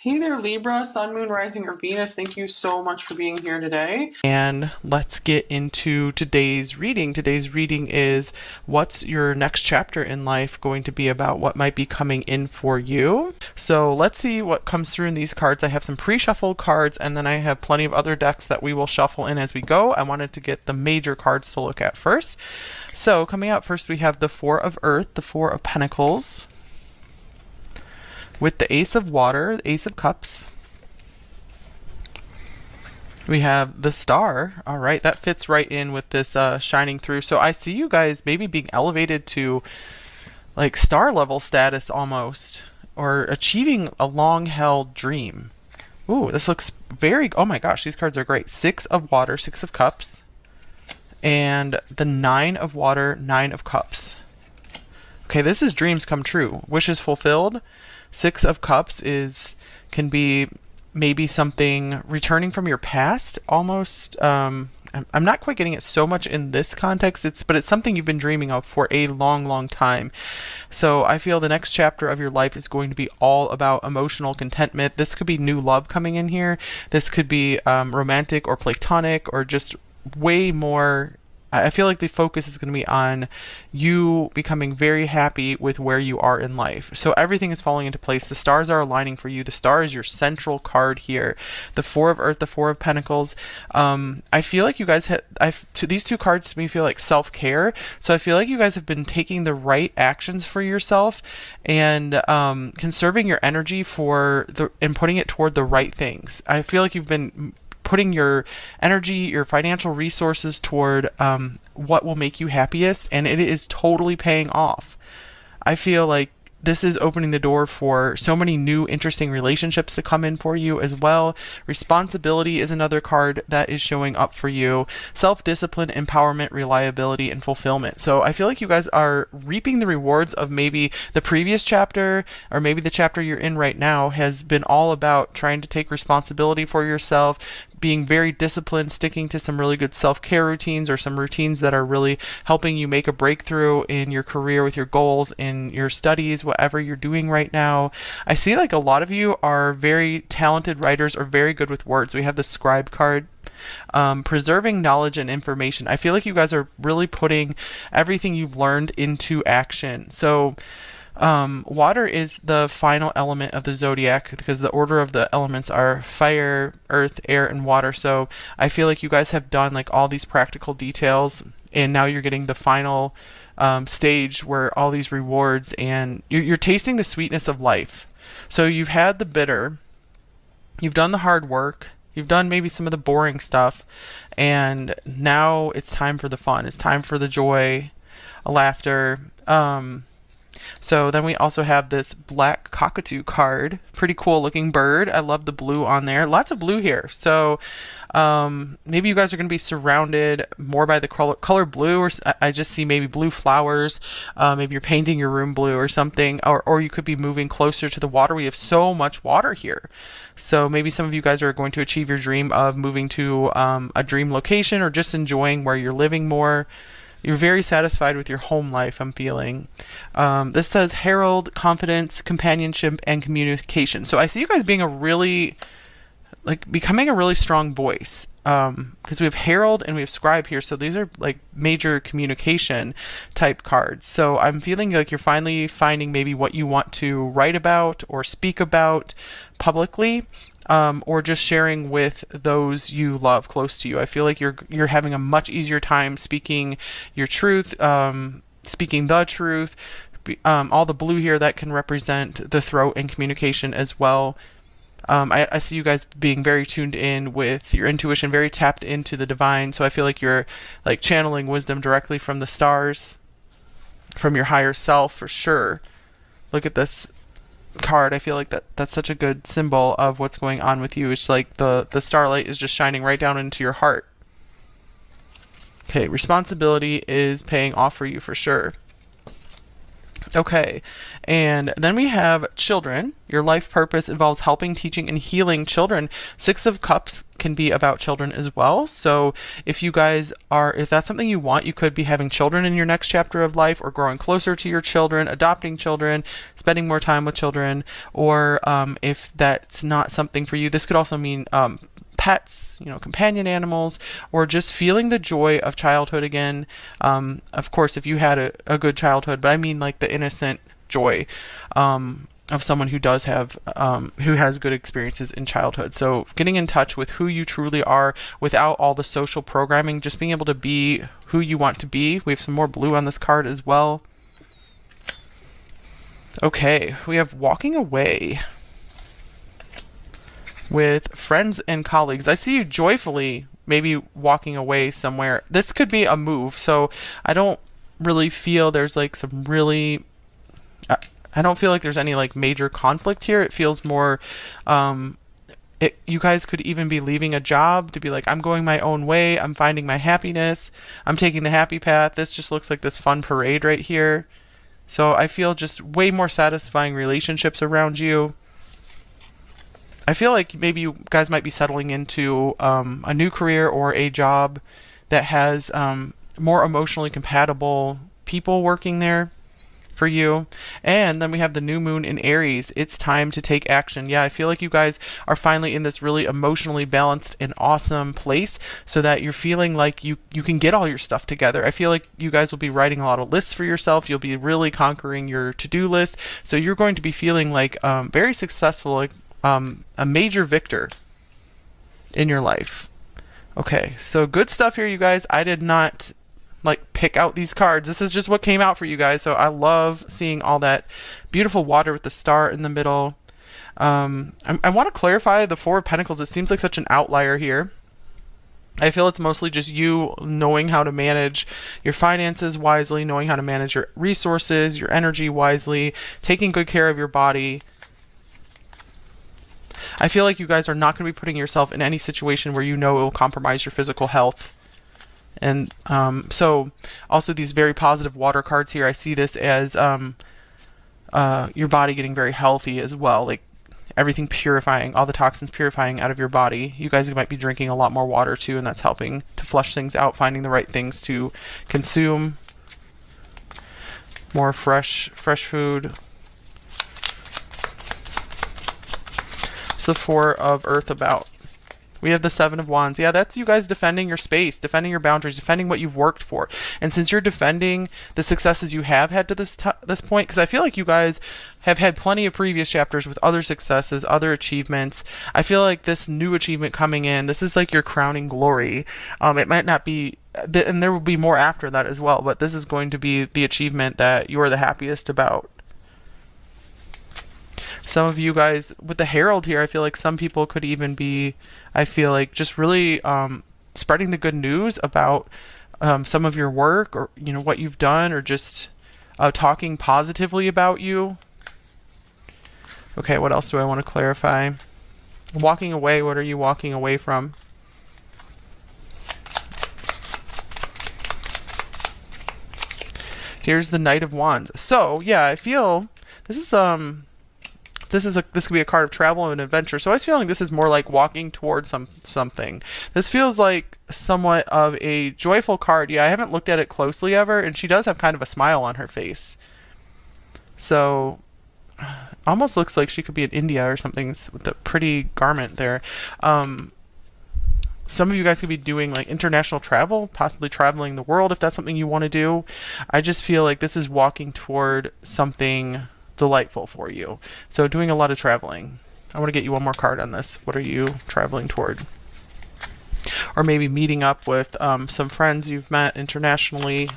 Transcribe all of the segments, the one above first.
Hey there, Libra, Sun, Moon, Rising, or Venus. Thank you so much for being here today. And let's get into today's reading. Today's reading is what's your next chapter in life going to be about? What might be coming in for you? So let's see what comes through in these cards. I have some pre-shuffled cards, and then I have plenty of other decks that we will shuffle in as we go. I wanted to get the major cards to look at first. So coming out first, we have the Four of Earth, the Four of Pentacles, with the Ace of Water, the Ace of Cups. We have the Star. All right, that fits right in with this shining through. So I see you guys maybe being elevated to like star level status almost, or achieving a long held dream. Ooh, this looks very, oh my gosh, these cards are great. Six of Water, Six of Cups, and the Nine of Water, Nine of Cups. Okay, this is dreams come true, wishes fulfilled. Six of Cups can be maybe something returning from your past, almost. I'm not quite getting it so much in this context, but it's something you've been dreaming of for a long, long time. So I feel the next chapter of your life is going to be all about emotional contentment. This could be new love coming in here. This could be romantic or platonic, or just way more. I feel like the focus is going to be on you becoming very happy with where you are in life. So everything is falling into place. The stars are aligning for you. The star is your central card here. The Four of Earth, the Four of Pentacles. I feel like you guys these two cards to me feel like self-care. So I feel like you guys have been taking the right actions for yourself and conserving your energy and putting it toward the right things. I feel like you've been putting your energy, your financial resources toward what will make you happiest, and it is totally paying off. I feel like this is opening the door for so many new interesting relationships to come in for you as well. Responsibility is another card that is showing up for you. Self-discipline, empowerment, reliability, and fulfillment. So I feel like you guys are reaping the rewards of maybe the previous chapter, or maybe the chapter you're in right now has been all about trying to take responsibility for yourself, being very disciplined, sticking to some really good self-care routines, or some routines that are really helping you make a breakthrough in your career with your goals, in your studies, whatever you're doing right now. I see like a lot of you are very talented writers or very good with words. We have the Scribe card. Preserving knowledge and information. I feel like you guys are really putting everything you've learned into action. So water is the final element of the zodiac because the order of the elements are fire, earth, air, and water. So I feel like you guys have done like all these practical details, and now you're getting the final stage where all these rewards, and you're tasting the sweetness of life. So you've had the bitter, you've done the hard work, you've done maybe some of the boring stuff, and now it's time for the fun. It's time for the joy, laughter. So then we also have this black cockatoo card. Pretty cool looking bird. I love the blue on there. Lots of blue here. So maybe you guys are going to be surrounded more by the color blue, or I just see maybe blue flowers. Maybe you're painting your room blue or something, or you could be moving closer to the water. We have so much water here. So maybe some of you guys are going to achieve your dream of moving to a dream location, or just enjoying where you're living more. You're very satisfied with your home life, I'm feeling. This says herald, confidence, companionship, and communication. So I see you guys being becoming a really strong voice. Because we have herald and we have scribe here. So these are like major communication type cards. So I'm feeling like you're finally finding maybe what you want to write about or speak about publicly. Or just sharing with those you love close to you. I feel like you're having a much easier time speaking your truth, speaking the truth. All the blue here, that can represent the throat and communication as well. I see you guys being very tuned in with your intuition, very tapped into the divine. So I feel like you're like channeling wisdom directly from the stars, from your higher self for sure. Look at this card. I feel like that's such a good symbol of what's going on with you. It's like the starlight is just shining right down into your heart. Okay, responsibility is paying off for you for sure. Okay. And then we have children. Your life purpose involves helping, teaching, and healing children. Six of Cups can be about children as well. So if you guys are, if that's something you want, you could be having children in your next chapter of life, or growing closer to your children, adopting children, spending more time with children. Or if that's not something for you, this could also mean pets, companion animals, or just feeling the joy of childhood again. Of course, if you had a good childhood, but I mean like the innocent joy of someone who does have, who has good experiences in childhood. So getting in touch with who you truly are without all the social programming, just being able to be who you want to be. We have some more blue on this card as well. Okay, we have walking away with friends and colleagues. I see you joyfully maybe walking away somewhere. This could be a move, so I don't really feel there's like some really I don't feel like there's any like major conflict here. It feels more you guys could even be leaving a job to be like, I'm going my own way, I'm finding my happiness, I'm taking the happy path. This just looks like this fun parade right here. So I feel just way more satisfying relationships around you. I feel like maybe you guys might be settling into a new career or a job that has more emotionally compatible people working there for you. And then we have the new moon in Aries. It's time to take action. Yeah, I feel like you guys are finally in this really emotionally balanced and awesome place, so that you're feeling like you can get all your stuff together. I feel like you guys will be writing a lot of lists for yourself. You'll be really conquering your to-do list. So you're going to be feeling like very successful, like a major victor in your life. Okay, so good stuff here, you guys. I did not like pick out these cards. This is just what came out for you guys. So I love seeing all that beautiful water with the star in the middle. I want to clarify the Four of Pentacles. It seems like such an outlier here. I feel it's mostly just you knowing how to manage your finances wisely, knowing how to manage your resources, your energy wisely, taking good care of your body. I feel like you guys are not going to be putting yourself in any situation where you know it will compromise your physical health. And so also these very positive water cards here, I see this as your body getting very healthy as well, like everything purifying, all the toxins purifying out of your body. You guys might be drinking a lot more water too, and that's helping to flush things out, finding the right things to consume. More fresh food. What's the Four of Earth about? We have the Seven of Wands. Yeah, that's you guys defending your space, defending your boundaries, defending what you've worked for. And since you're defending the successes you have had to this point, because I feel like you guys have had plenty of previous chapters with other successes, other achievements. I feel like this new achievement coming in, this is like your crowning glory. It might not be, and there will be more after that as well, but this is going to be the achievement that you are the happiest about. Some of you guys with the Herald here, I feel like some people could even be, I feel like, just really spreading the good news about some of your work, or what you've done, or just talking positively about you. Okay, what else do I want to clarify? Walking away, what are you walking away from? Here's the Knight of Wands. So yeah, I feel this is this could be a card of travel and adventure. So I was feeling this is more like walking towards something. This feels like somewhat of a joyful card. Yeah, I haven't looked at it closely ever, and she does have kind of a smile on her face. So almost looks like she could be in India or something with a pretty garment there. Some of you guys could be doing like international travel, possibly traveling the world if that's something you want to do. I just feel like this is walking toward something delightful for you. So doing a lot of traveling. I want to get you one more card on this. What are you traveling toward? Or maybe meeting up with some friends you've met internationally.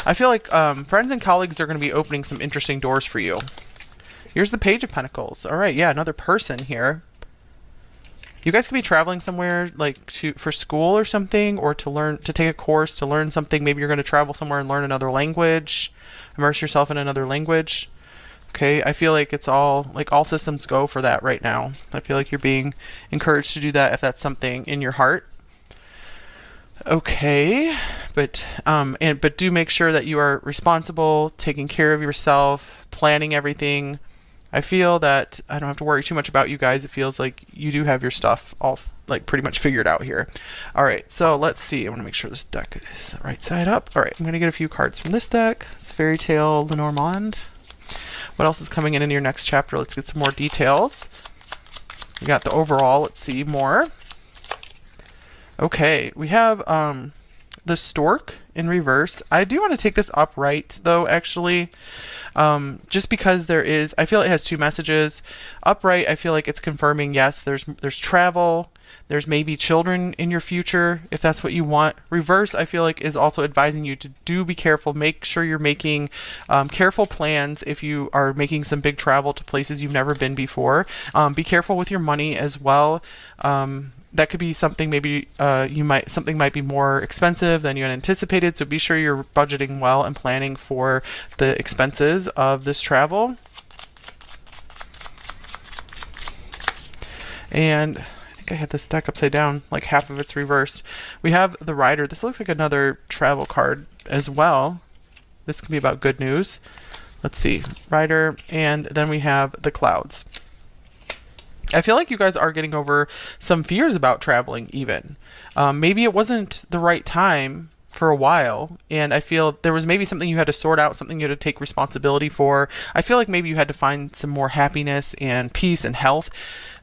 I feel like friends and colleagues are going to be opening some interesting doors for you. Here's the Page of Pentacles. All right, yeah, another person here. You guys could be traveling somewhere like for school or something, or to take a course, to learn something. Maybe you're going to travel somewhere and learn another language, immerse yourself in another language. Okay, I feel like it's all systems go for that right now. I feel like you're being encouraged to do that if that's something in your heart. Okay, but do make sure that you are responsible, taking care of yourself, planning everything. I feel that I don't have to worry too much about you guys. It feels like you do have your stuff all like pretty much figured out here. All right, so let's see. I want to make sure this deck is the right side up. All right, I'm gonna get a few cards from this deck. It's Fairy Tale Lenormand. What else is coming in your next chapter? Let's get some more details. We got the overall. Let's see more. Okay, we have the stork in reverse. I do want to take this upright though, actually. Just because I feel it has two messages. Upright, I feel like it's confirming, yes, there's travel, there's maybe children in your future, if that's what you want. Reverse, I feel like, is also advising you to be careful. Make sure you're making careful plans if you are making some big travel to places you've never been before. Be careful with your money as well. That could be something, maybe something might be more expensive than you had anticipated, so be sure you're budgeting well and planning for the expenses of this travel. And I think I had this deck upside down, like half of it's reversed. We have the Rider. This looks like another travel card as well. This could be about good news. Let's see, Rider, and then we have the Clouds. I feel like you guys are getting over some fears about traveling even. Maybe it wasn't the right time for a while, and I feel there was maybe something you had to sort out, something you had to take responsibility for. I feel like maybe you had to find some more happiness and peace and health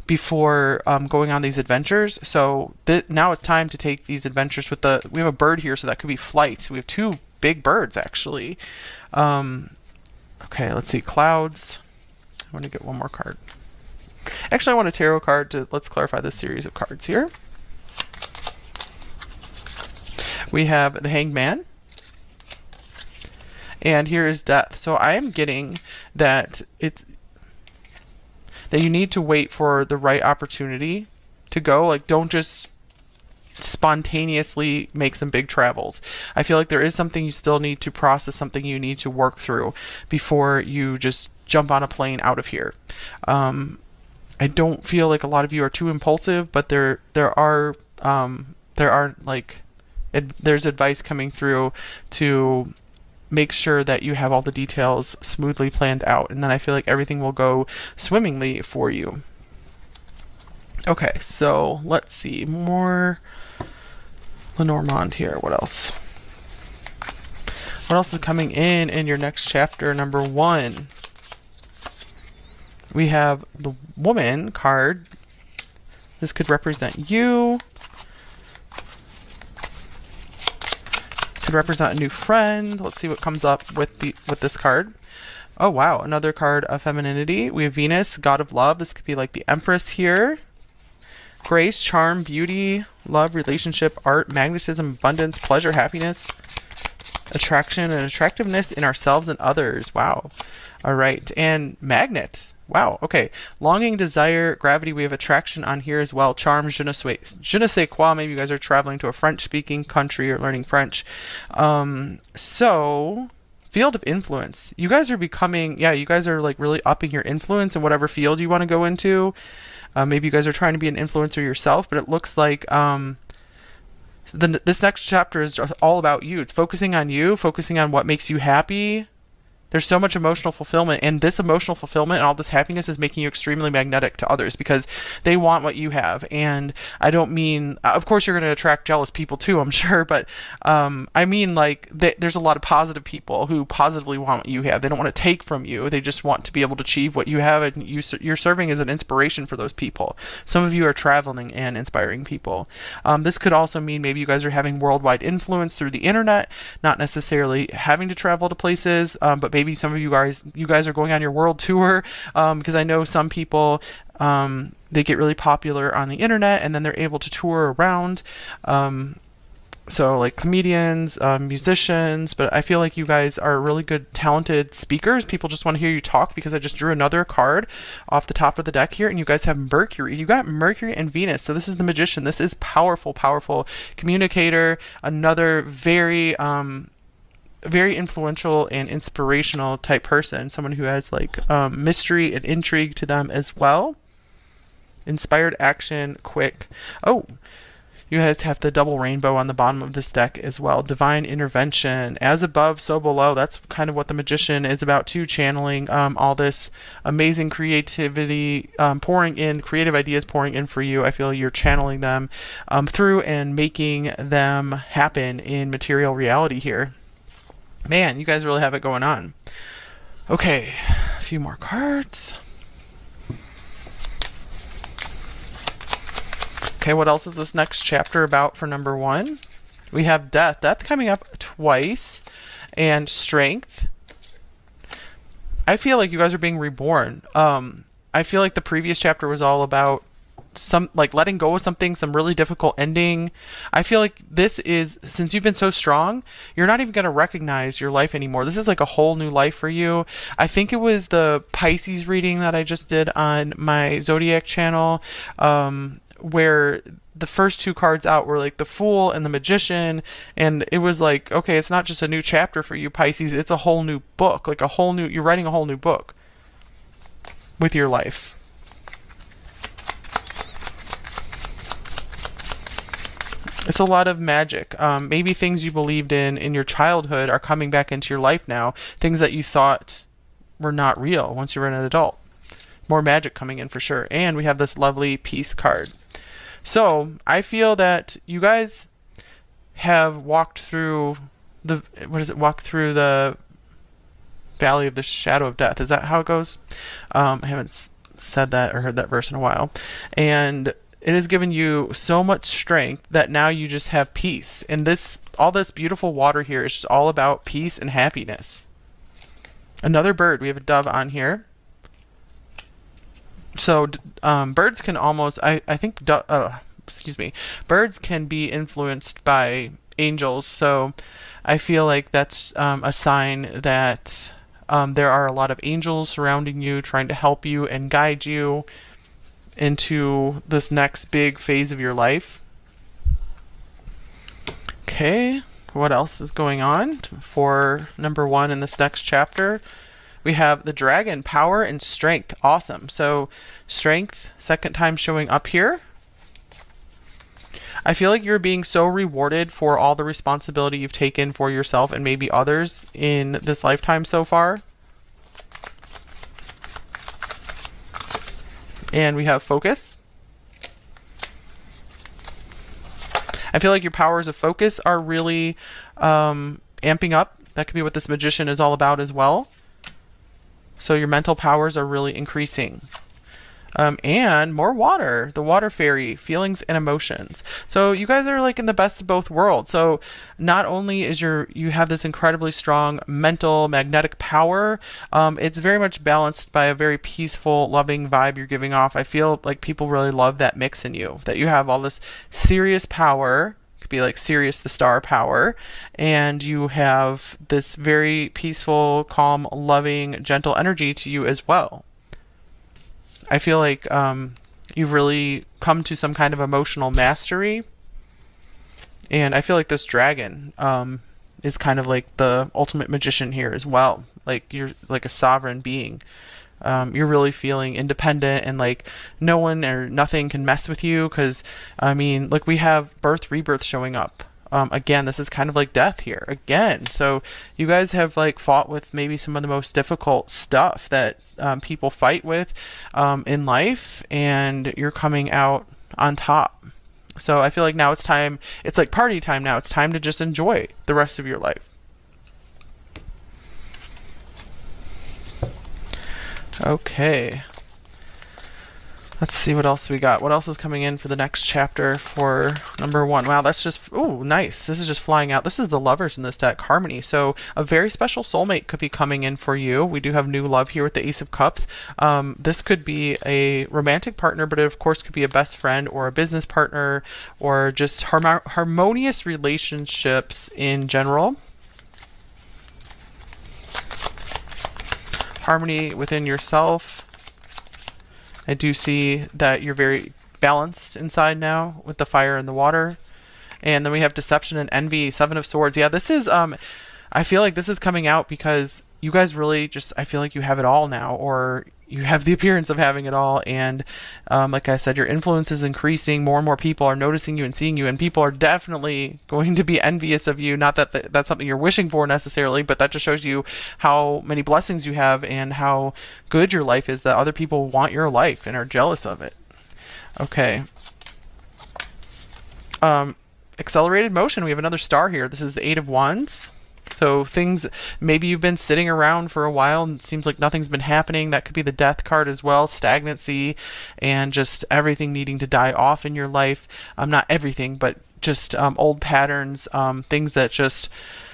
before going on these adventures. So now it's time to take these adventures with we have a bird here, so that could be flight. We have two big birds, actually. Okay, let's see, Clouds. I want to get one more card. Actually, I want a tarot card let's clarify this series of cards here. We have the Hanged Man. And here is Death. So I am getting that that you need to wait for the right opportunity to go. Like, don't just spontaneously make some big travels. I feel like there is something you still need to process, something you need to work through before you just jump on a plane out of here. I don't feel like a lot of you are too impulsive, but there's advice coming through to make sure that you have all the details smoothly planned out, and then I feel like everything will go swimmingly for you. Okay, so let's see more Lenormand here. What else? What else is coming in your next chapter, number 1? We have the Woman card. This could represent you. Could represent a new friend. Let's see what comes up with this card. Oh wow, another card of femininity. We have Venus, God of Love. This could be like the Empress here. Grace, charm, beauty, love, relationship, art, magnetism, abundance, pleasure, happiness, attraction, and attractiveness in ourselves and others. Wow. All right, and Magnet. Wow, okay. Longing, desire, gravity, we have attraction on here as well. Charm, je ne sais quoi. Maybe you guys are traveling to a French-speaking country or learning French. So, field of influence. You guys are becoming, you guys are like really upping your influence in whatever field you want to go into. Maybe you guys are trying to be an influencer yourself, but it looks like this next chapter is just all about you. It's focusing on you, focusing on what makes you happy. There's so much emotional fulfillment, and this emotional fulfillment and all this happiness is making you extremely magnetic to others because they want what you have. And I don't mean, of course, you're going to attract jealous people too, I'm sure, but I mean, like, there's a lot of positive people who positively want what you have. They don't want to take from you. They just want to be able to achieve what you have, and you're serving as an inspiration for those people. Some of you are traveling and inspiring people. This could also mean maybe you guys are having worldwide influence through the internet, not necessarily having to travel to places, but maybe some of you guys are going on your world tour, because I know some people, they get really popular on the internet and then they're able to tour around. So like comedians, musicians, but I feel like you guys are really good, talented speakers. People just want to hear you talk, because I just drew another card off the top of the deck here, and you guys have Mercury. You got Mercury and Venus. So this is the Magician. This is powerful, powerful communicator. Another very influential and inspirational type person, someone who has like mystery and intrigue to them as well. Inspired action, quick. Oh, You guys have the double rainbow on the bottom of this deck as well. Divine intervention. As above, so below. That's kind of what the magician is about too, channeling all this amazing creativity, pouring in, creative ideas pouring in for you. I feel you're channeling them through and making them happen in material reality here. Man, you guys really have it going on. Okay, a few more cards. Okay, what else is this next chapter about for number 1? We have death. Death coming up twice. And strength. I feel like you guys are being reborn. I feel like the previous chapter was all about some like letting go of something, some really difficult ending. I feel like this is, since you've been so strong, you're not even going to recognize your life anymore. This is like a whole new life for you. I think it was the Pisces reading that I just did on my Zodiac channel, where the first 2 cards out were like the Fool and the Magician, and it was like, okay, it's not just a new chapter for you, Pisces, it's a whole new book, like a whole new, you're writing a whole new book with your life. It's a lot of magic. Maybe things you believed in your childhood are coming back into your life now, things that you thought were not real once you were an adult. More magic coming in for sure. And we have this lovely peace card. So I feel that you guys have walked through the, walk through the valley of the shadow of death. Is that how it goes? I haven't said that or heard that verse in a while. And it has given you so much strength that now you just have peace. And this, all this beautiful water here is just all about peace and happiness. Another bird. We have a dove on here. So birds can almost, I think, birds can be influenced by angels. So I feel like that's a sign that there are a lot of angels surrounding you, trying to help you and guide you into this next big phase of your life. Okay, what else is going on for number 1 in this next chapter? We have the dragon, power and strength. Awesome. So strength, second time showing up here. I feel like you're being so rewarded for all the responsibility you've taken for yourself and maybe others in this lifetime so far. And we have focus. I feel like your powers of focus are really amping up. That could be what this magician is all about as well. So your mental powers are really increasing. And more water, the water fairy, feelings and emotions. So you guys are like in the best of both worlds. So not only is you have this incredibly strong mental magnetic power, it's very much balanced by a very peaceful, loving vibe you're giving off. I feel like people really love that mix in you, that you have all this serious power, could be like Sirius the star power, and you have this very peaceful, calm, loving, gentle energy to you as well. I feel like you've really come to some kind of emotional mastery. And I feel like this dragon is kind of like the ultimate magician here as well. Like you're like a sovereign being. You're really feeling independent and like no one or nothing can mess with you because, I mean, like we have birth, rebirth showing up. Again, this is kind of like death here again. So you guys have like fought with maybe some of the most difficult stuff that people fight with in life, and you're coming out on top. So I feel like now it's time, it's like party time now. It's time to just enjoy the rest of your life. Okay. Let's see what else we got. What else is coming in for the next chapter for number 1? Wow, that's just, oh, nice. This is just flying out. This is the lovers in this deck, Harmony. So a very special soulmate could be coming in for you. We do have new love here with the Ace of Cups. This could be a romantic partner, but it of course could be a best friend or a business partner or just harmonious relationships in general. Harmony within yourself. I do see that you're very balanced inside now with the fire and the water. And then we have deception and envy, 7 of Swords. Yeah, this is, I feel like this is coming out because you guys really just, I feel like you have it all now, or you have the appearance of having it all, and like I said, your influence is increasing. More and more people are noticing you and seeing you, and people are definitely going to be envious of you. Not that that's something you're wishing for necessarily, but that just shows you how many blessings you have and how good your life is, that other people want your life and are jealous of it. Okay. Accelerated motion. We have another star here. This is the Eight of Wands. So things, maybe you've been sitting around for a while and it seems like nothing's been happening. That could be the Death card as well, stagnancy and just everything needing to die off in your life. Not everything, but just old patterns, things that just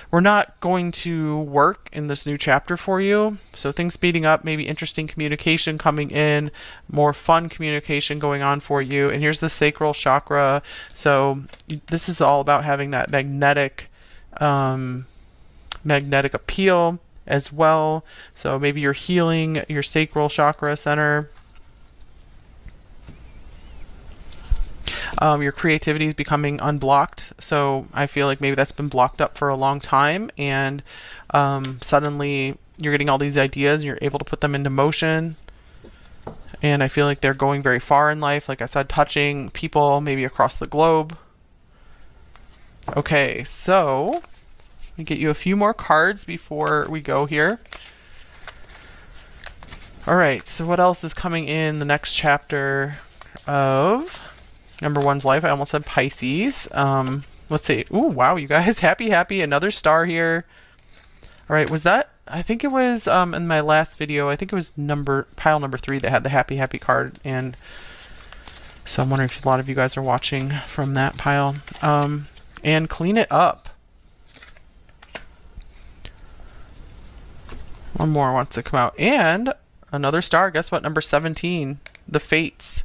were not going to work in this new chapter for you. So things speeding up, maybe interesting communication coming in, more fun communication going on for you. And here's the sacral chakra. So this is all about having that magnetic appeal as well. So maybe you're healing your sacral chakra center. Your creativity is becoming unblocked. So I feel like maybe that's been blocked up for a long time, and suddenly you're getting all these ideas and you're able to put them into motion. And I feel like they're going very far in life. Like I said, touching people maybe across the globe. Okay, so let me get you a few more cards before we go here. All right, so what else is coming in the next chapter of number one's life? I almost said Pisces. Let's see. Ooh, wow, you guys. Happy. Another star here. All right, was that? I think it was in my last video. I think it was pile number 3 that had the happy card. And so I'm wondering if a lot of you guys are watching from that pile. And clean it up. One more wants to come out. And another star. Guess what? Number 17. The Fates.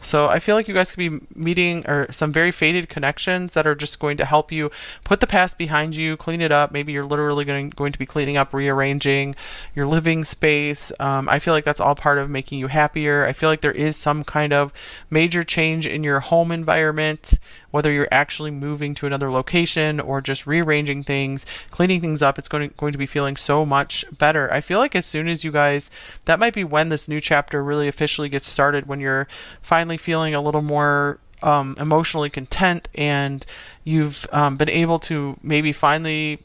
So I feel like you guys could be meeting some very fated connections that are just going to help you put the past behind you, clean it up. Maybe you're literally going to be cleaning up, rearranging your living space. I feel like that's all part of making you happier. I feel like there is some kind of major change in your home environment, whether you're actually moving to another location or just rearranging things, cleaning things up. It's going to be feeling so much better. I feel like as soon as you guys, that might be when this new chapter really officially gets started, when you're finally feeling a little more emotionally content and you've been able to maybe finally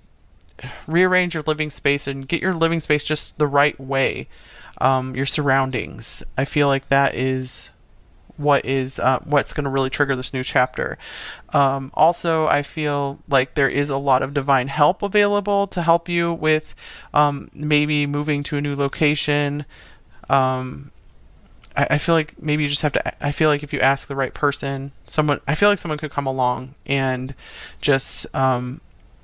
rearrange your living space and get your living space just the right way, your surroundings. I feel like that is what's going to really trigger this new chapter. Also, I feel like there is a lot of divine help available to help you with maybe moving to a new location. I feel like maybe you just have to, I feel like if you ask the right person, I feel like someone could come along and just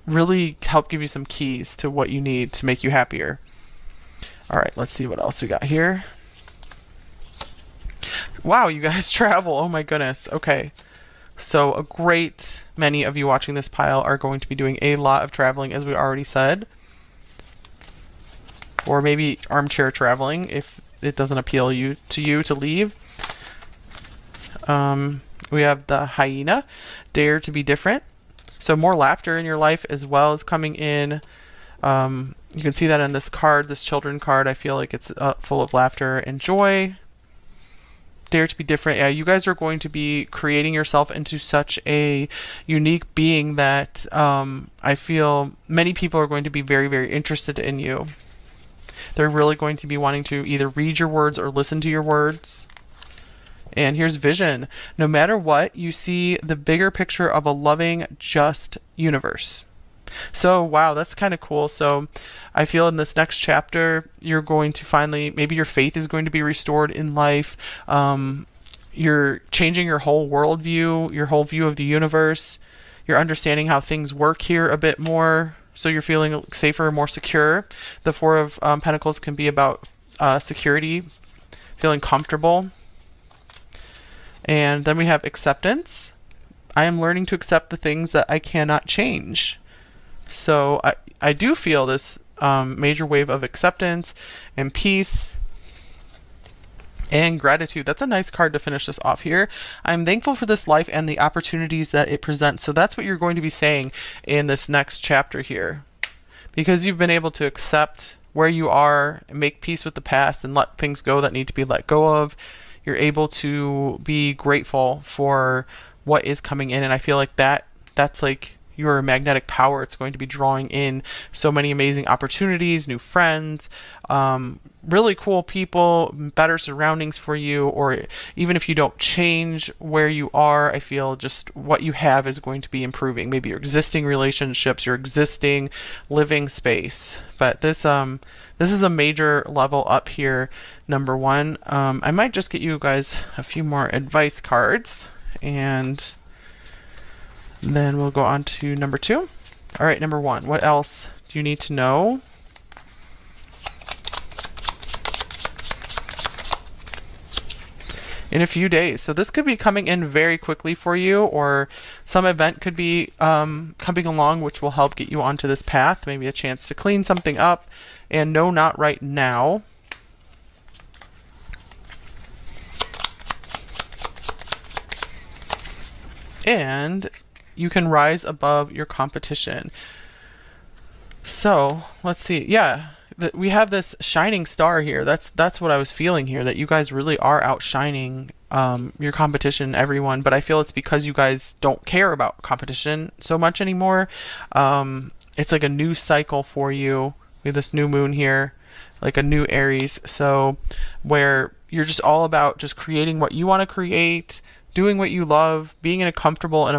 really help give you some keys to what you need to make you happier. All right, let's see what else we got here. Wow, you guys travel. Oh my goodness. Okay. So a great many of you watching this pile are going to be doing a lot of traveling, as we already said. Or maybe armchair traveling if it doesn't appeal to you to leave. We have the hyena, dare to be different. So more laughter in your life as well is coming in. You can see that in this card, this children card. I feel like it's full of laughter and joy. Dare to be different. Yeah, you guys are going to be creating yourself into such a unique being that I feel many people are going to be very, very interested in you. They're really going to be wanting to either read your words or listen to your words. And here's vision. No matter what, you see the bigger picture of a loving, just universe. So, wow, that's kind of cool. So I feel in this next chapter, you're going to finally, maybe your faith is going to be restored in life. You're changing your whole worldview, your whole view of the universe. You're understanding how things work here a bit more. So you're feeling safer, more secure. The Four of Pentacles can be about security, feeling comfortable. And then we have acceptance. I am learning to accept the things that I cannot change. So I do feel this major wave of acceptance and peace and gratitude. That's a nice card to finish this off here. I'm thankful for this life and the opportunities that it presents. So that's what you're going to be saying in this next chapter here. Because you've been able to accept where you are, make peace with the past, and let things go that need to be let go of. You're able to be grateful for what is coming in, and I feel like that's like your magnetic power. It's going to be drawing in so many amazing opportunities, new friends, really cool people, better surroundings for you, or even if you don't change where you are, I feel just what you have is going to be improving. Maybe your existing relationships, your existing living space. But this is a major level up here, number one. I might just get you guys a few more advice cards, and then we'll go on to number two. All right, number one, what else do you need to know? In a few days. So this could be coming in very quickly for you, or some event could be coming along which will help get you onto this path, maybe a chance to clean something up. And no, not right now. And you can rise above your competition. So let's see. Yeah, we have this shining star here. That's what I was feeling here, that you guys really are outshining your competition, everyone. But I feel it's because you guys don't care about competition so much anymore. It's like a new cycle for you. We have this new moon here, like a new Aries. So where you're just all about just creating what you want to create, doing what you love, being in a comfortable and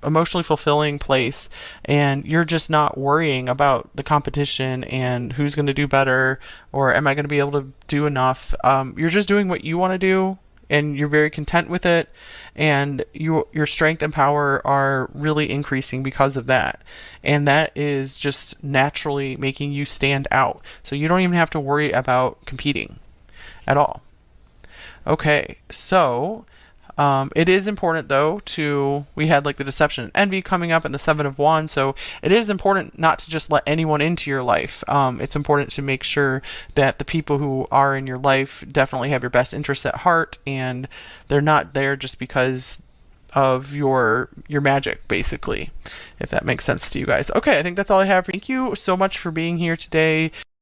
emotionally fulfilling place, and you're just not worrying about the competition and who's going to do better, or am I going to be able to do enough. You're just doing what you want to do, and you're very content with it, and your strength and power are really increasing because of that, and that is just naturally making you stand out, so you don't even have to worry about competing at all. Okay, so it is important though we had like the deception and envy coming up and the Seven of Wands, so it is important not to just let anyone into your life. It's important to make sure that the people who are in your life definitely have your best interests at heart, and they're not there just because of your magic, basically, if that makes sense to you guys. Okay, I think that's all I have. Thank you so much for being here today.